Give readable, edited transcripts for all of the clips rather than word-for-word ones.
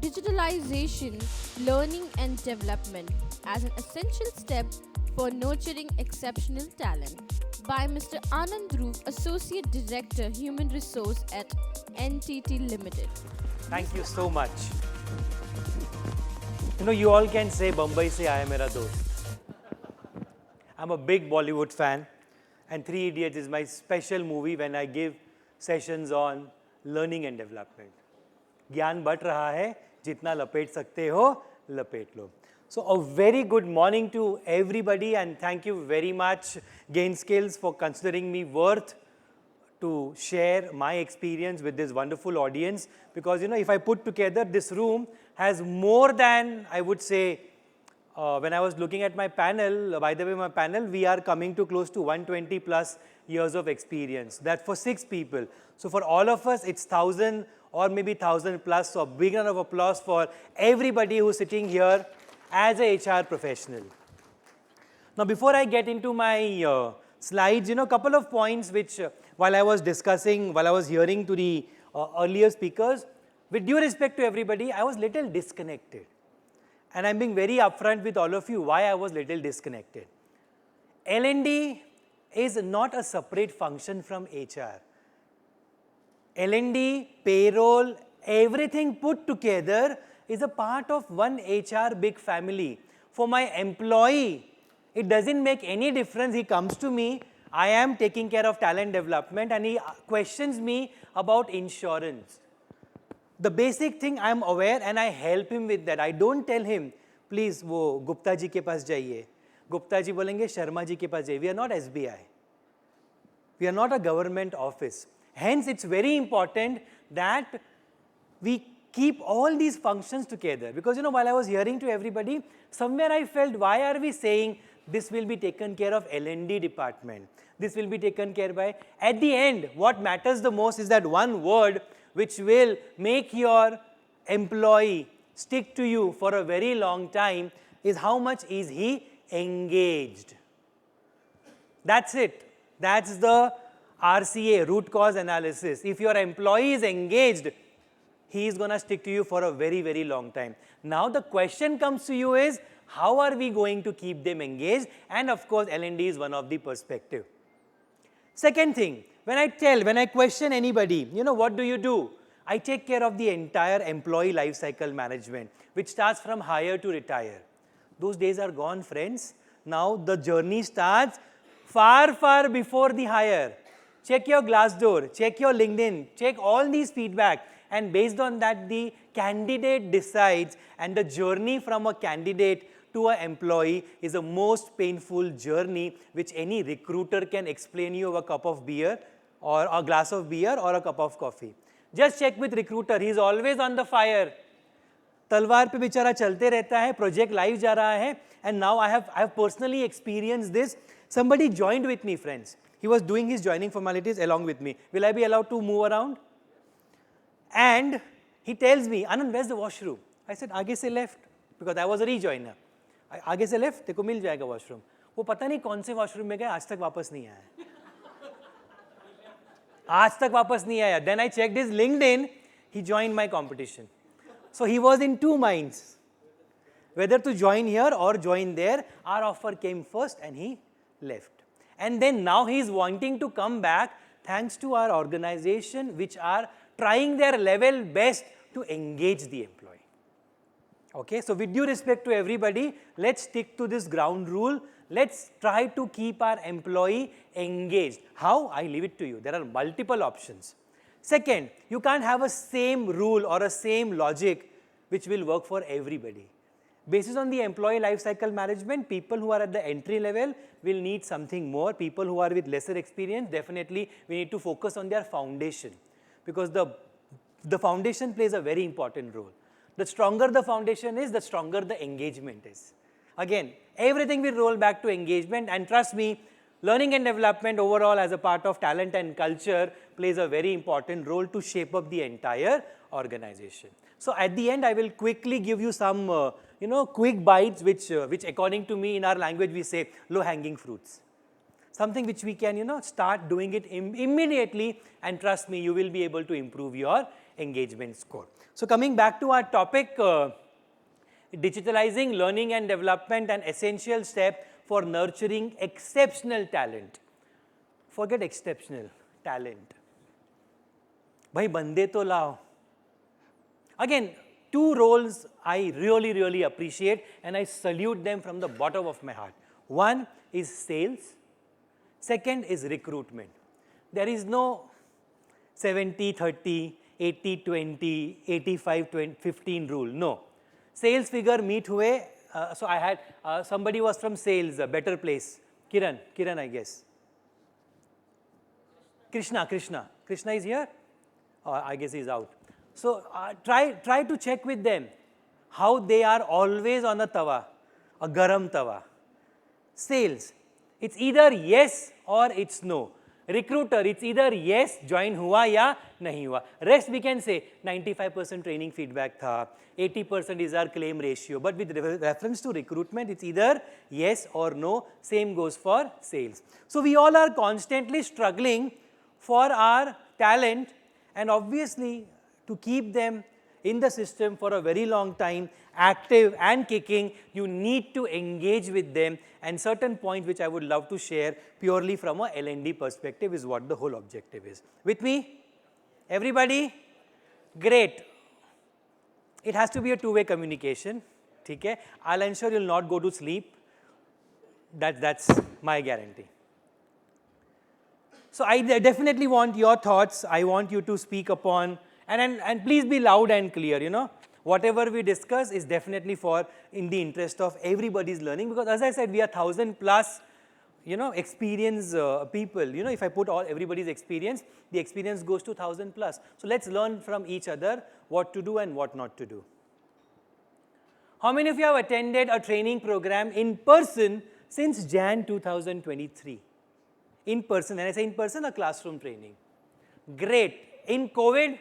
digitalization, learning and development as an essential step for nurturing exceptional talent by Mr. Anand, Associate Director, Human Resource at NTT Ltd. Thank you so much. You know, you all can say Bombay se aaya mera dost. I'm a big Bollywood fan, and Three Idiots is my special movie when I give sessions on learning and development. ज्ञान बढ़ रहा है, जितना लपेट सकते हो, लपेट लो. So a very good morning to everybody, and thank you very much, Gain Skills, for considering me worth to share my experience with this wonderful audience. Because, you know, if I put together, this room has more than, I would say, when I was looking at my panel, by the way, my panel, we are coming to close to 120 plus years of experience. That for 6 people. So for all of us, it's 1,000 or maybe 1,000 plus. So a big round of applause for everybody who's sitting here as a HR professional. Now, before I get into my slides, you know, a couple of points which while I was discussing, while I was hearing to the earlier speakers, with due respect to everybody, I was little disconnected. And I'm being very upfront with all of you why I was little disconnected. L&D is not a separate function from HR. L&D, payroll, everything put together is a part of one HR big family. For my employee, it doesn't make any difference. He comes to me, I am taking care of talent development, and he questions me about insurance. The basic thing I am aware, and I help him with that. I don't tell him, please वो गुप्ता जी के पास जाइए. गुप्ता जी बोलेंगे शर्मा जी के पास जाइए. We are not SBI. We are not a government office. Hence, it's very important that we keep all these functions together. Because, you know, while I was hearing to everybody, somewhere I felt, why are we saying this will be taken care of L&D department? This will be taken care by. At the end, what matters the most is that one word which will make your employee stick to you for a very long time is how much is he engaged. That's it. That's the RCA, root cause analysis. If your employee is engaged, he is going to stick to you for a very, very long time. Now the question comes to you is, how are we going to keep them engaged? And of course, L&D is one of the perspective. Second thing, when I question anybody, you know, what do? I take care of the entire employee life cycle management, which starts from hire to retire. Those days are gone, friends. Now the journey starts far, far before the hire. Check your Glassdoor, check your LinkedIn, check all these feedback, and based on that, the candidate decides, and the journey from a candidate to an employee is the most painful journey which any recruiter can explain you over a cup of beer or a glass of beer or a cup of coffee. Just check with recruiter, he is always on the fire. तलवार पे बेचारा चलते रहता है, project live जा रहा है, and now I have personally experienced this. Somebody joined with me, friends. He was doing his joining formalities along with me. Will I be allowed to move around? And he tells me, Anand, where's the washroom? I said, आगे से left, because I was a rejoiner. आगे से left, तेको मिल जाएगा washroom. वो पता नहीं कौन से washroom में गया, आज तक वापस नहीं आया. आज तक वापस नहीं आया. Then I checked his LinkedIn, he joined my competition. So he was in two minds, whether to join here or join there. Our offer came first and he left. And then now he is wanting to come back thanks to our organization, which are trying their level best to engage the employee. Okay, so with due respect to everybody, let's stick to this ground rule. Let's try to keep our employee engaged. How? I leave it to you. There are multiple options. Second, you can't have a same rule or a same logic which will work for everybody. Based on the employee life cycle management, people who are at the entry level will need something more. People who are with lesser experience, definitely we need to focus on their foundation, because the foundation plays a very important role. The stronger the foundation is, the stronger the engagement is. Again, everything will roll back to engagement, and trust me, learning and development overall as a part of talent and culture plays a very important role to shape up the entire organization. So at the end, I will quickly give you some quick bites which according to me in our language we say low-hanging fruits. Something which we can start doing it immediately, and trust me, you will be able to improve your engagement score. So coming back to our topic, digitalizing learning and development, an essential step for nurturing exceptional talent. Forget exceptional talent. Bhai bande to lao. Again, two roles I really, really appreciate and I salute them from the bottom of my heart. One is sales. Second is recruitment. There is no 70-30, 80-20, 85-15 rule. No. Sales figure meet hue. So I had somebody was from sales, a better place. Kiran, I guess. Krishna is here? I guess he's out. So try to check with them how they are always on a tawa, a garam tawa. Sales, it's either yes or it's no. Recruiter, it's either yes, join hua ya nahi hua. Rest we can say 95% training feedback tha, 80% is our claim ratio. But with reference to recruitment, it's either yes or no. Same goes for sales. So we all are constantly struggling for our talent, and obviously to keep them in the system for a very long time, active and kicking, you need to engage with them, and certain point which I would love to share purely from a L&D perspective is what the whole objective is. With me? Everybody? Great. It has to be a two-way communication. Okay? I'll ensure you'll not go to sleep. That's my guarantee. So I definitely want your thoughts. I want you to speak upon, and please be loud and clear, you know. Whatever we discuss is definitely for in the interest of everybody's learning, because as I said, we are 1,000 plus, you know, experience people. You know, if I put everybody's experience, the experience goes to 1,000 plus. So let's learn from each other what to do and what not to do. How many of you have attended a training program in person since Jan 2023? In person, and I say in person, a classroom training. Great. In COVID?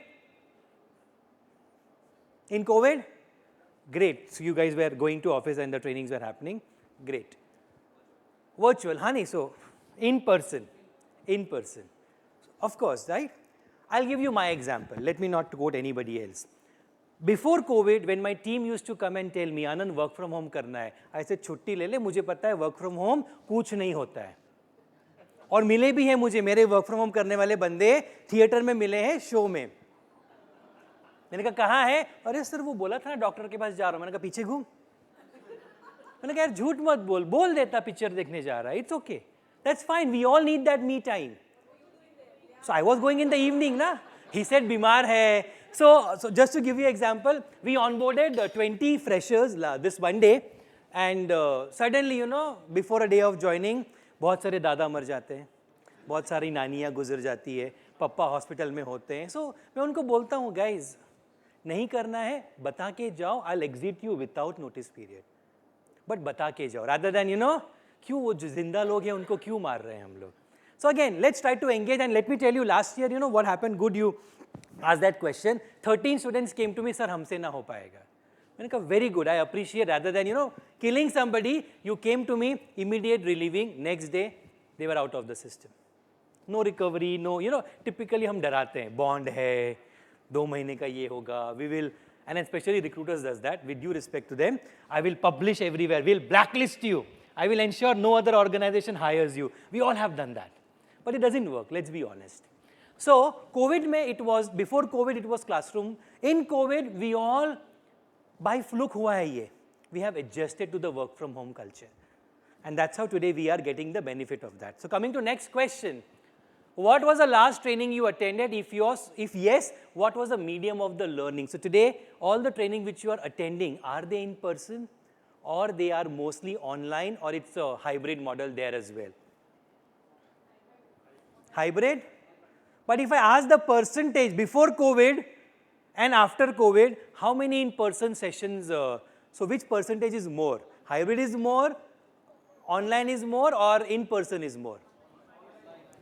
In COVID? Great. So you guys were going to office and the trainings were happening. Great. Virtual, honey. So in person. Of course, right? I'll give you my example. Let me not quote anybody else. Before COVID, when my team used to come and tell me, Anand, work from home करना है, I said, छुट्टी ले ले, मुझे पता है work from home कुछ नहीं होता है. और मिले भी हैं मुझे, मेरे वर्क फ्रॉम होम करने वाले बंदे थिएटर में मिले हैं शो में. मैंने कहा कहाँ है? अरे सर वो बोला था ना डॉक्टर के पास जा रहा हूँ. मैंने कहा पीछे घूम. मैंने कहा यार झूठ मत बोल देता पिक्चर देखने जा रहा है. It's okay, that's fine, we all need that me time. So I was going in the evening ना. ही सेड बीमार है. So just to give you example, we onboarded 20 freshers this one day, and suddenly, you know, before a day of joining, बहुत सारे दादा मर जाते हैं, बहुत सारी नानियाँ गुजर जाती है, पप्पा हॉस्पिटल में होते हैं. सो मैं उनको बोलता हूँ, गाइज नहीं करना है बता के जाओ, I will exit you without notice period, but बता के जाओ, रादर देन, यू नो, क्यों वो जो जिंदा लोग हैं उनको क्यों मार रहे हैं हम लोग. So again let's try to engage, and let me tell you, last year, you know, what happened, good you asked that question. 13 students came to me, sir हमसे ना हो पाएगा. मैंने कहा very good, I appreciate, rather than, you know, killing somebody, you came to me, immediate relieving, next day they were out of the system. No recovery, no, you know, typically हम डराते हैं, bond है, 2 महीने का ये होगा, we will, and especially recruiters does that, with due respect to them, I will publish everywhere, we'll blacklist you, I will ensure no other organization hires you. We all have done that, but it doesn't work, let's be honest. So COVID में it was, before COVID it was classroom. In COVID we all, by fluke हुआ है ये. We have adjusted to the work from home culture, and that's how today we are getting the benefit of that. So coming to next question, what was the last training you attended? If yes, what was the medium of the learning? So today all the training which you are attending, are they in person or they are mostly online, or it's a hybrid model there as well? Hybrid? But if I ask the percentage before COVID and after COVID, how many in-person sessions, so which percentage is more? Hybrid is more, online is more, or in-person is more?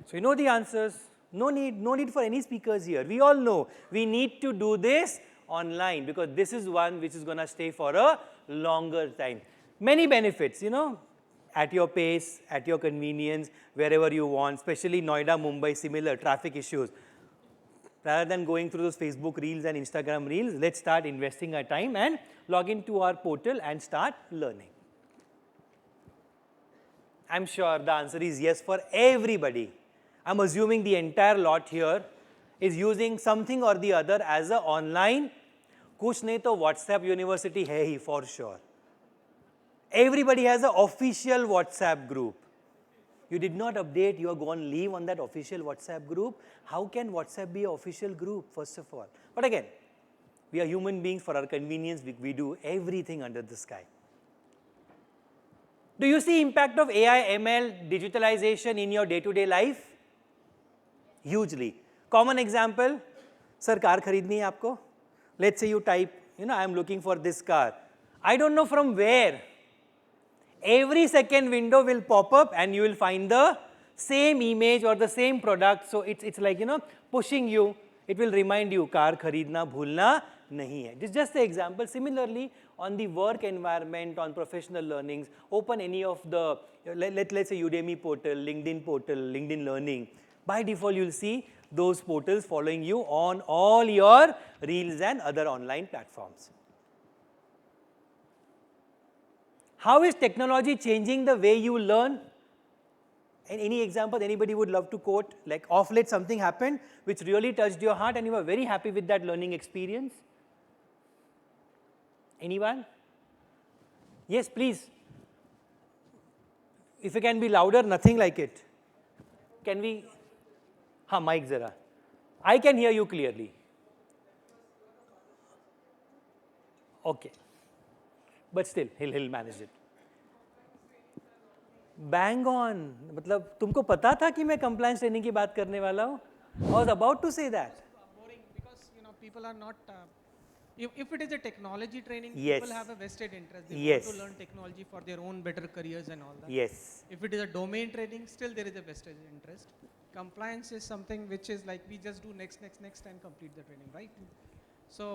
So you know the answers. No need for any speakers here. We all know we need to do this online, because this is one which is going to stay for a longer time. Many benefits, you know, at your pace, at your convenience, wherever you want, especially Noida, Mumbai, similar traffic issues. Rather than going through those Facebook reels and Instagram reels, let's start investing our time and log into our portal and start learning. I'm sure the answer is yes for everybody. I'm assuming the entire lot here is using something or the other as a online. कुछ नहीं तो WhatsApp University है ही for sure. Everybody has an official WhatsApp group. You did not update, you are going to leave on that official WhatsApp group. How can WhatsApp be an official group, first of all? But again, we are human beings. For our convenience, we do everything under the sky. Do you see impact of AI, ML, digitalization in your day-to-day life? Hugely. Common example, sir, car kharidni hai aapko? Let's say you type, I am looking for this car. I don't know from where. Every second window will pop up and you will find the same image or the same product. So it's like, pushing you. It will remind you, car kharidna bhulna nahi hai. This is just the example. Similarly, on the work environment, on professional learnings, open any of the, let's say Udemy portal, LinkedIn Learning. By default, you'll see those portals following you on all your reels and other online platforms. How is technology changing the way you learn? Any example anybody would love to quote? Like off late something happened which really touched your heart and you were very happy with that learning experience? Anyone? Yes, please. If you can be louder, nothing like it. Can we? Ha, mic zara. I can hear you clearly. Okay. But still, he'll manage it. Bang on. मतलब तुमको पता था कि मैं compliance training की बात करने वाला हूँ? I was about to say that. Boring because people are not. If it is a technology training, Yes. people have a vested interest. They Yes. want to learn technology for their own better careers and all that. Yes. If it is a domain training, still there is a vested interest. Compliance is something which is like we just do next and complete the training, right? So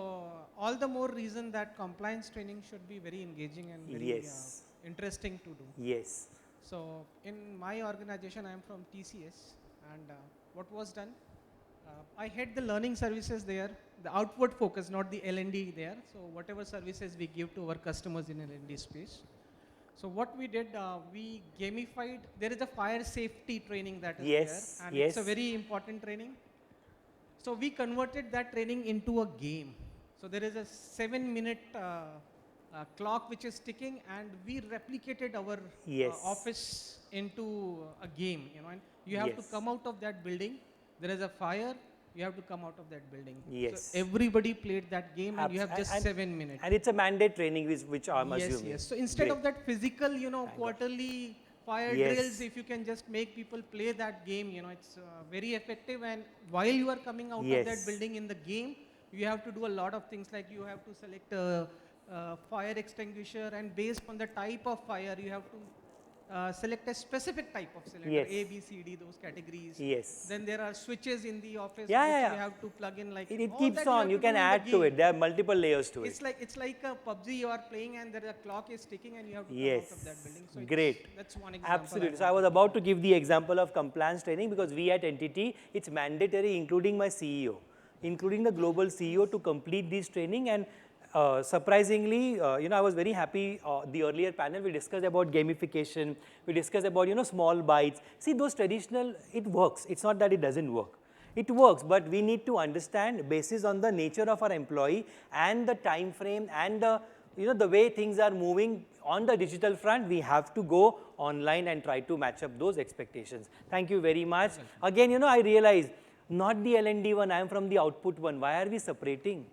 all the more reason that compliance training should be very engaging and very Yes. interesting to do. Yes. So in my organization, I am from TCS, and what was done, I had the learning services there, the outward focus, not the L&D there. So whatever services we give to our customers in L&D space. So what we did, we gamified. There is a fire safety training that is Yes, there, and yes. it's a very important training. So we converted that training into a game. So there is a 7-minute clock which is ticking, and we replicated our Yes. office into a game. And you have to Yes. come out of that building. There is a fire. You have to come out of that building. Yes. So everybody played that game, and you have just And- 7 minutes. And it's a mandate training which I'm Yes, assuming. yes. So instead Great. of that physical, quarterly fire Yes. drills, if you can just make people play that game, it's very effective. And while you are coming out of Yes. that building in the game, you have to do a lot of things, like you have to select a fire extinguisher, and based on the type of fire, you have to select a specific type of cylinder, Yes. A, B, C, D, those categories. Yes. Then there are switches in the office Yeah, which yeah, you yeah. have to plug in. Like It all keeps that on. have You to can do in the add to game. it. There are multiple layers to it. It's like a PUBG you are playing, and there a clock is ticking, and you have to Yes. come out of that building. So Great. That's one example. Absolutely. So I was about to give the example of compliance training because we at NTT, it's mandatory, including my CEO, including the global CEO, to complete this training. And surprisingly, I was very happy. The earlier panel, we discussed about gamification. We discussed about, small bites. See, those traditional, it works. It's not that it doesn't work. It works, but we need to understand, basis on the nature of our employee and the time frame and the, the way things are moving on the digital front, we have to go online and try to match up those expectations. Thank you very much. Again, I realize, not the L&D one, I am from the output one. Why are we separating?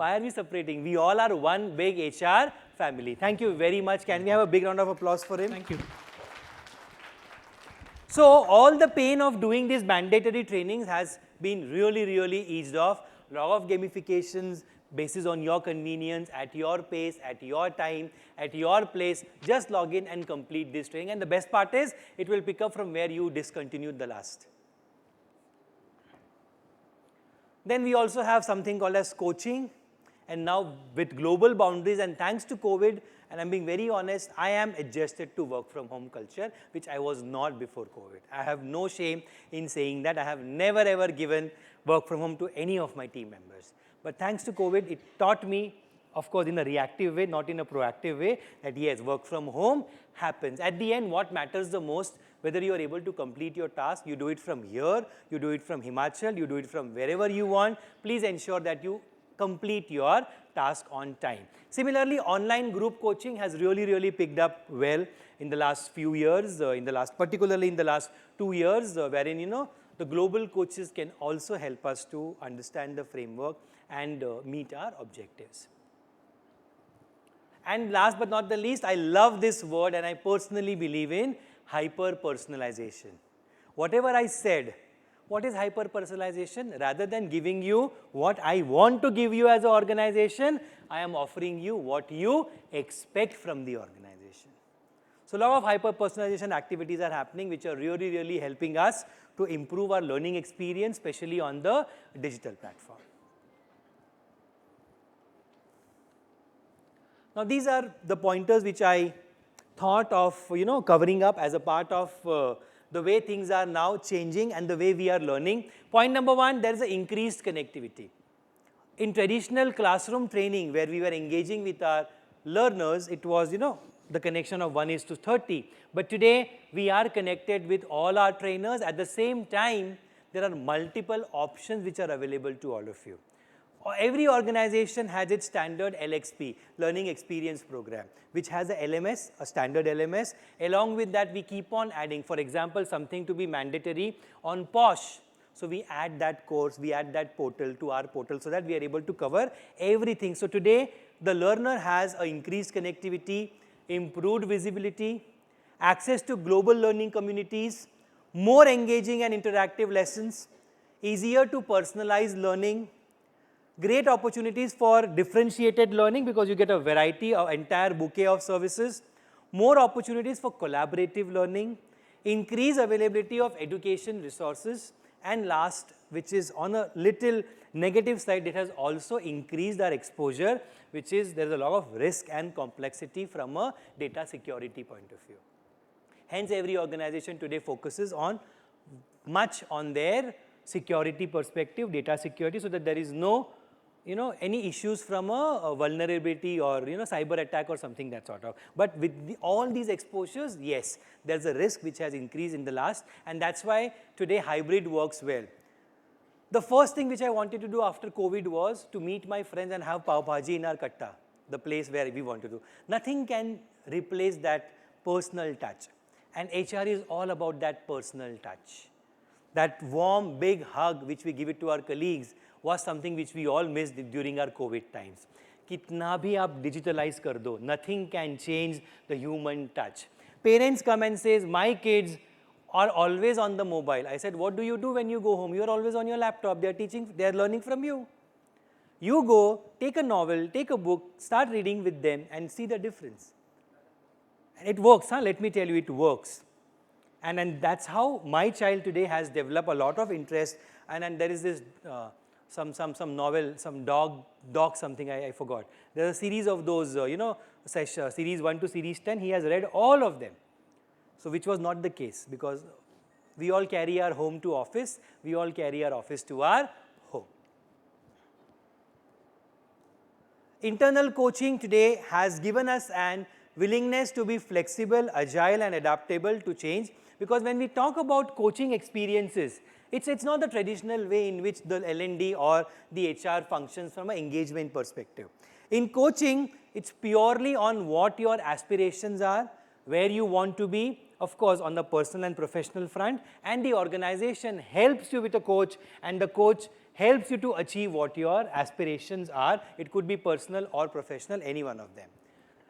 Why are we separating? We all are one big HR family. Thank you very much. Can we have a big round of applause for him? Thank you. So all the pain of doing these mandatory trainings has been really, really eased off. Lot of gamifications, basis on your convenience, at your pace, at your time, at your place. Just log in and complete this training. And the best part is, it will pick up from where you discontinued the last. Then we also have something called as coaching. And now with global boundaries and thanks to COVID, and I'm being very honest, I am adjusted to work from home culture, which I was not before COVID. I have no shame in saying that. I have never ever given work from home to any of my team members. But thanks to COVID, it taught me, of course, in a reactive way, not in a proactive way, that yes, work from home happens. At the end, what matters the most, whether you are able to complete your task, you do it from here, you do it from Himachal, you do it from wherever you want, please ensure that you complete your task on time. Similarly, online group coaching has really picked up well in the last few years, particularly in the last 2 years, wherein, the global coaches can also help us to understand the framework and meet our objectives. And last but not the least, I love this word and I personally believe in hyper-personalization. Whatever I said, what is hyper-personalization? Rather than giving you what I want to give you as an organization, I am offering you what you expect from the organization. So a lot of hyper-personalization activities are happening which are really helping us to improve our learning experience, especially on the digital platform. Now these are the pointers which I thought of covering up as a part of the way things are now changing and the way we are learning. Point number one, there is an increased connectivity. In traditional classroom training where we were engaging with our learners, it was the connection of 1:30. But today we are connected with all our trainers. At the same time, there are multiple options which are available to all of you. Every organization has its standard LXP, Learning Experience Program, which has a LMS, a standard LMS. Along with that, we keep on adding, for example, something to be mandatory on POSH. So we add that course, we add that portal to our portal so that we are able to cover everything. So today, the learner has an increased connectivity, improved visibility, access to global learning communities, more engaging and interactive lessons, easier to personalize learning, great opportunities for differentiated learning because you get a variety of entire bouquet of services, more opportunities for collaborative learning, increased availability of education resources, and last, which is on a little negative side, it has also increased our exposure, which is there is a lot of risk and complexity from a data security point of view. Hence, every organization today focuses on much on their security perspective, data security, so that there is no any issues from a vulnerability or cyber attack or something that sort of. But with all these exposures, yes, there's a risk which has increased in the last, and that's why today hybrid works well. The first thing which I wanted to do after COVID was to meet my friends and have pav bhaji in our katta, the place where we want to do. Nothing can replace that personal touch, and HR is all about that personal touch. That warm, big hug which we give it to our colleagues was something which we all missed during our COVID times. Kitna bhi aap digitalize kar do, nothing can change the human touch. Parents come and says, my kids are always on the mobile. I said, what do you do when you go home? You are always on your laptop. They are teaching, they are learning from you. You go, take a novel, take a book, start reading with them and see the difference. And it works, let me tell you, it works. And that's how my child today has developed a lot of interest. And there is this some novel, some dog something, I forgot. There's a series of those, series 1 to series 10. He has read all of them. So which was not the case because we all carry our home to office. We all carry our office to our home. Internal coaching today has given us an willingness to be flexible, agile and adaptable to change, because when we talk about coaching experiences, it's not the traditional way in which the L&D or the HR functions from an engagement perspective. In coaching, it's purely on what your aspirations are, where you want to be, of course, on the personal and professional front, and the organization helps you with a coach, and the coach helps you to achieve what your aspirations are. It could be personal or professional, any one of them.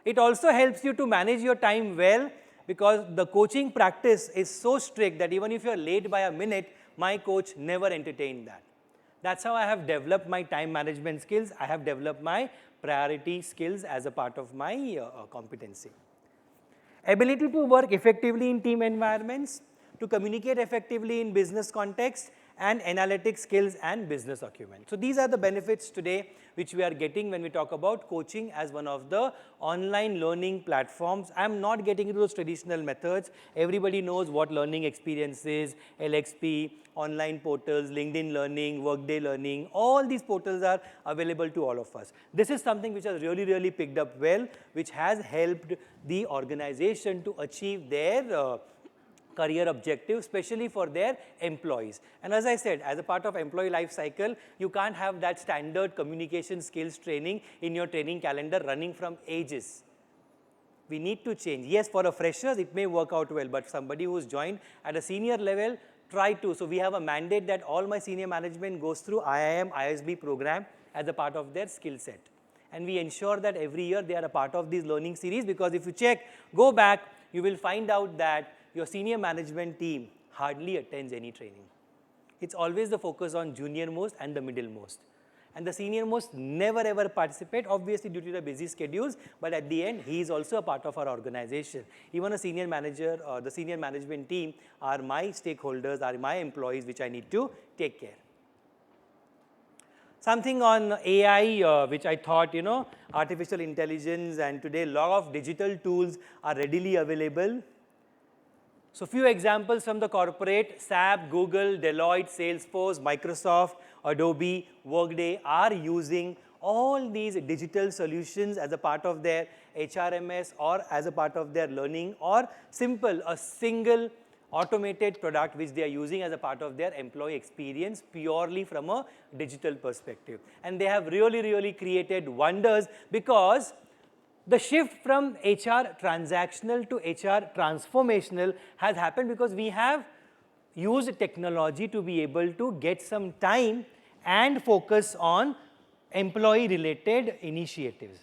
It also helps you to manage your time well, because the coaching practice is so strict that even if you're late by a minute, my coach never entertained that. That's how I have developed my time management skills. I have developed my priority skills as a part of my competency. Ability to work effectively in team environments, to communicate effectively in business context, and analytic skills and business acumen. So these are the benefits today which we are getting when we talk about coaching as one of the online learning platforms. I am not getting into those traditional methods. Everybody knows what learning experience is, LXP, online portals, LinkedIn Learning, Workday Learning, all these portals are available to all of us. This is something which has really picked up well, which has helped the organization to achieve their career objective, especially for their employees. And as I said, as a part of employee life cycle, you can't have that standard communication skills training in your training calendar running from ages. We need to change. Yes, for a freshers, it may work out well, but somebody who's joined at a senior level, try to. So we have a mandate that all my senior management goes through IIM, ISB program as a part of their skill set. And we ensure that every year they are a part of these learning series, because if you check, go back, you will find out that your senior management team hardly attends any training. It's always the focus on junior most and the middle most. And the senior most never ever participate, obviously due to the busy schedules, but at the end, he is also a part of our organization. Even a senior manager or the senior management team are my stakeholders, are my employees, which I need to take care. Something on AI, which I thought, artificial intelligence, and today a lot of digital tools are readily available. So few examples from the corporate: SAP, Google, Deloitte, Salesforce, Microsoft, Adobe, Workday are using all these digital solutions as a part of their HRMS or as a part of their learning, or simple, a single automated product which they are using as a part of their employee experience purely from a digital perspective. And they have really created wonders, because the shift from HR transactional to HR transformational has happened because we have used technology to be able to get some time and focus on employee related initiatives.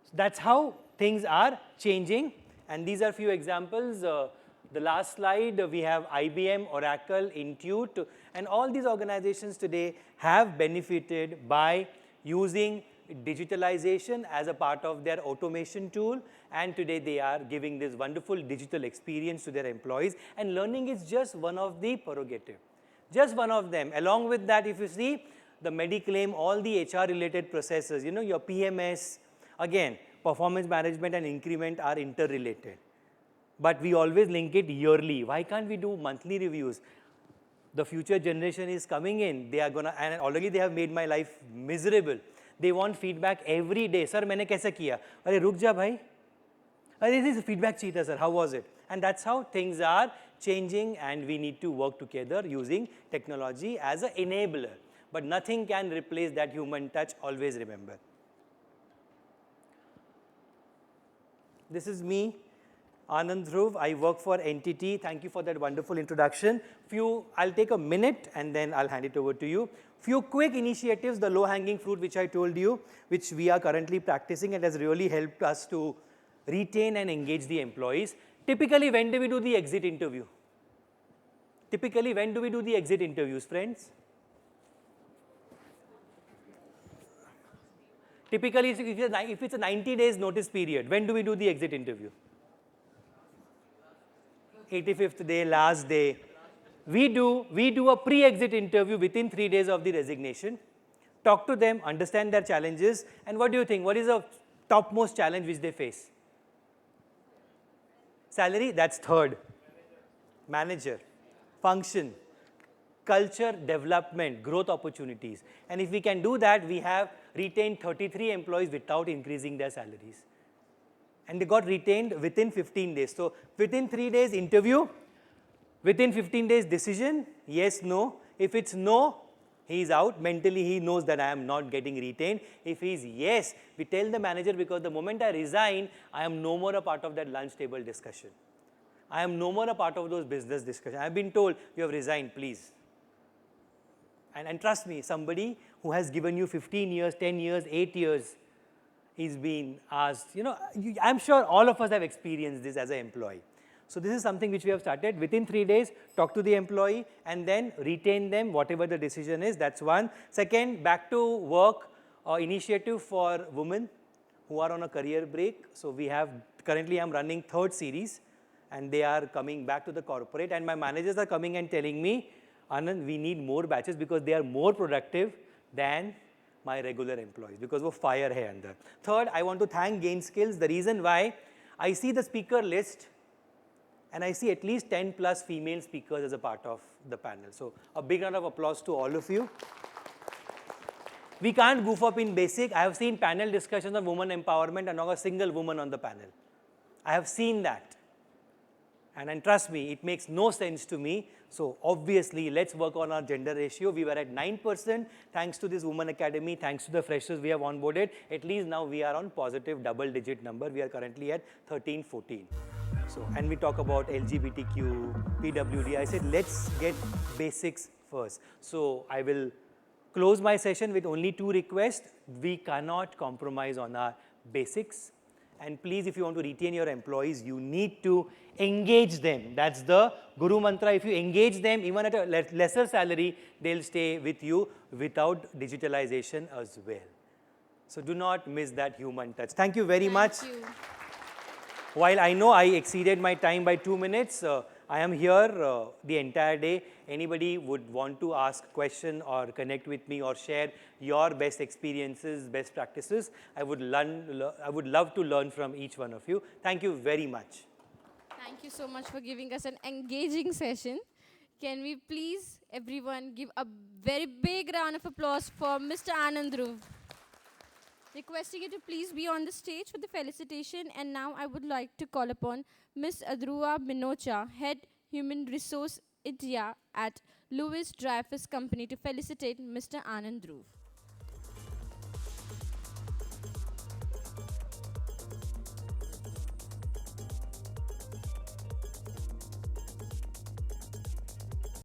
So that's how things are changing, and these are few examples. The last slide, we have IBM, Oracle, Intuit, and all these organizations today have benefited by using digitalization as a part of their automation tool, and today they are giving this wonderful digital experience to their employees, and learning is just one of the prerogative, just one of them. Along with that, if you see the Mediclaim, all the HR related processes, your PMS, again, performance management and increment are interrelated, but we always link it yearly. Why can't we do monthly reviews? The future generation is coming in, they are gonna, and already they have made my life miserable. They want feedback every day. Sir, मैंने कैसा किया? अरे रुक जा भाई. अरे this is feedback चाहिए था sir. How was it? And that's how things are changing, and we need to work together using technology as an enabler. But nothing can replace that human touch. Always remember. This is me, Anand Dhruv. I work for NTT. Thank you for that wonderful introduction. I'll take a minute and then I'll hand it over to you. Few quick initiatives, the low-hanging fruit which I told you, which we are currently practicing, and has really helped us to retain and engage the employees. Typically, when do we do the exit interview? Typically, when do we do the exit interviews, friends? Typically, if it's a 90 days notice period, when do we do the exit interview? 85th day, last day. We do a pre-exit interview within 3 days of the resignation. Talk to them, understand their challenges, and what do you think? What is the topmost challenge which they face? Salary, that's third. Manager, function, culture, development, growth opportunities. And if we can do that, we have retained 33 employees without increasing their salaries. And they got retained within 15 days. So within 3 days interview, within 15 days decision, yes, no. If it's no, he is out. Mentally, he knows that I am not getting retained. If he is yes, we tell the manager, because the moment I resign, I am no more a part of that lunch table discussion. I am no more a part of those business discussions. I have been told, you have resigned, please. And trust me, somebody who has given you 15 years, 10 years, 8 years, is being asked, I'm sure all of us have experienced this as an employee. So this is something which we have started. Within 3 days, talk to the employee and then retain them, whatever the decision is. That's one. Second, back to work initiative for women who are on a career break. So we have, currently I'm running 3rd series, and they are coming back to the corporate, and my managers are coming and telling me, Anand, we need more batches because they are more productive than my regular employees because वो fire है अंदर. Third, I want to thank Gain Skills. The reason why I see the speaker list and I see at least 10 plus female speakers as a part of the panel. So a big round of applause to all of you. We can't goof up in basic. I have seen panel discussions on women empowerment and not a single woman on the panel. I have seen that. And trust me, it makes no sense to me. So obviously, let's work on our gender ratio. We were at 9% thanks to this Women Academy, thanks to the freshers we have onboarded. At least now we are on positive double-digit number. We are currently at 13, 14. So, and we talk about LGBTQ, PWD. I said, let's get basics first. So I will close my session with only 2 requests. We cannot compromise on our basics. And please, if you want to retain your employees, you need to engage them. That's the Guru Mantra. If you engage them, even at a lesser salary, they'll stay with you without digitalization as well. So do not miss that human touch. Thank you very much. Thank you. While I know I exceeded my time by 2 minutes, I am here the entire day. Anybody would want to ask question or connect with me or share your best experiences, best practices, I would love to learn from each one of you. Thank you very much. Thank you so much for giving us an engaging session. Can we please, everyone, give a very big round of applause for Mr. Anand Dhruv. Requesting you to please be on the stage for the felicitation. And now I would like to call upon Ms. Adhrua Minocha, Head Human Resource India at Louis Dreyfus Company, to felicitate Mr. Anand Dhruv.